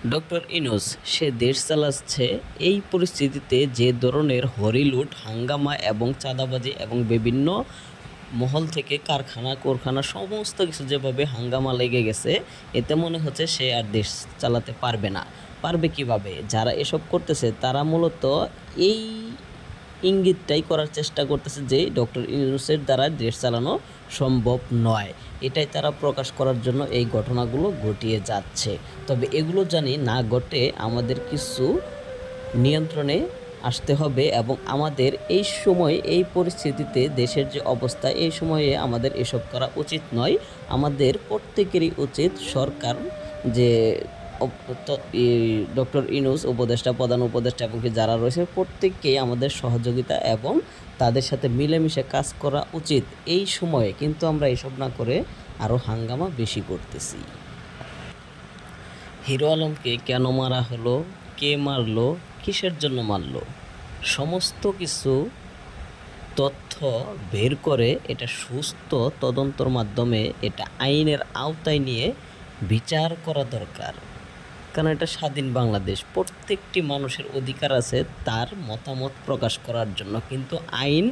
Doctor Yunus সে দেশ চালাচ্ছে। এই পরিস্থিতিতে যে ধরনের হরিলুট হাঙ্গামা এবং চাঁদাবাজি এবং বিভিন্ন মহল থেকে কারখানা সমস্ত কিছু যেভাবে হাঙ্গামা লেগে গেছে, এতে মনে হচ্ছে সে আর দেশ চালাতে পারবে না। পারবে কিভাবে? যারা এসব করতেছে তারা মূলত এই ইঙ্গিতটাই করার চেষ্টা করতেছে যে ডক্টর ইউনূসের দ্বারা দেশ চালানো সম্ভব নয়। এটাই তারা প্রকাশ করার জন্য এই ঘটনাগুলো ঘটিয়ে যাচ্ছে। তবে এগুলো জানি না ঘটে আমাদের কিছু নিয়ন্ত্রণে আসতে হবে এবং আমাদের এই সময় এই পরিস্থিতিতে দেশের যে অবস্থা, এই সময়ে আমাদের এসব করা উচিত নয়। আমাদের প্রত্যেকেরই উচিত সরকার যে ডক্টর ইউনূস উপদেষ্টা, প্রধান উপদেষ্টা এবং কি যারা রয়েছে প্রত্যেককেই আমাদের সহযোগিতা এবং তাদের সাথে মিলেমিশে কাজ করা উচিত। এই সময়ে কিন্তু আমরা এসব না করে আরও হাঙ্গামা বেশি করতেছি। হিরো আলমকে কেন মারা হলো, কে মারলো, কিসের জন্য মারলো, সমস্ত কিছু তথ্য বের করে এটা সুস্থ তদন্তর মাধ্যমে এটা আইনের আওতায় নিয়ে বিচার করা দরকার। কারণ এটা স্বাধীন বাংলাদেশ, প্রত্যেকটি মানুষের অধিকার আছে তার মতামত প্রকাশ করার জন্য, কিন্তু আইন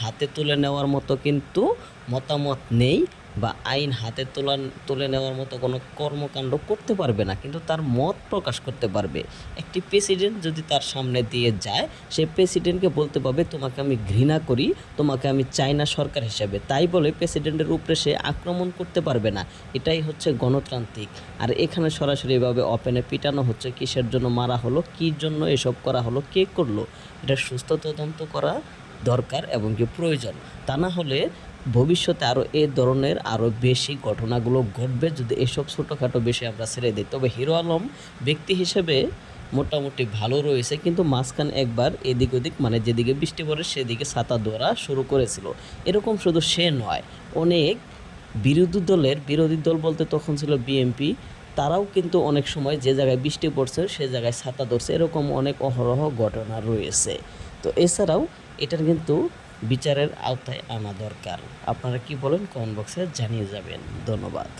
হাতে তুলে নেওয়ার মতো কিন্তু মতামত নেই বা আইন হাতে তুলে নেওয়ার মতো কোনো কর্মকাণ্ড করতে পারবে না, কিন্তু তার মত প্রকাশ করতে পারবে। একটি প্রেসিডেন্ট যদি তার সামনে দিয়ে যায়, সে প্রেসিডেন্টকে বলতে পারবে তোমাকে আমি ঘৃণা করি, তোমাকে আমি চাই না সরকার হিসেবে, তাই বলে প্রেসিডেন্টের উপরে সে আক্রমণ করতে পারবে না। এটাই হচ্ছে গণতান্ত্রিক। আর এখানে সরাসরি এভাবে ওপেনে পিটানো হচ্ছে। কিসের জন্য মারা হলো, কী জন্য এসব করা হলো, কে করলো, এটা সুস্থ তদন্ত করা দরকার এবং কি প্রয়োজন। তা না হলে ভবিষ্যতে আরও এ ধরনের আরও বেশি ঘটনাগুলো ঘটবে যদি এসব ছোটোখাটো বিষয় আমরা ছেড়ে দিই। তবে হিরো আলম ব্যক্তি হিসেবে মোটামুটি ভালো রয়েছে, কিন্তু মাঝখানে একবার এদিক ওদিক মানে যেদিকে বৃষ্টি পড়ে সেদিকে ছাতা ধরা শুরু করেছিল। এরকম শুধু সে নয়, অনেক বিরোধী দল বলতে তখন ছিল বিএনপি, তারাও কিন্তু অনেক সময় যে জায়গায় বৃষ্টি পড়ছে সে জায়গায় ছাতা ধরছে। এরকম অনেক অহরহ ঘটনা রয়েছে। তো এছাড়াও এটার কিন্তু বিচারের আওতায় আনা দরকার। আপনারা কি বলেন কমেন্ট বক্সে জানিয়ে যাবেন। ধন্যবাদ।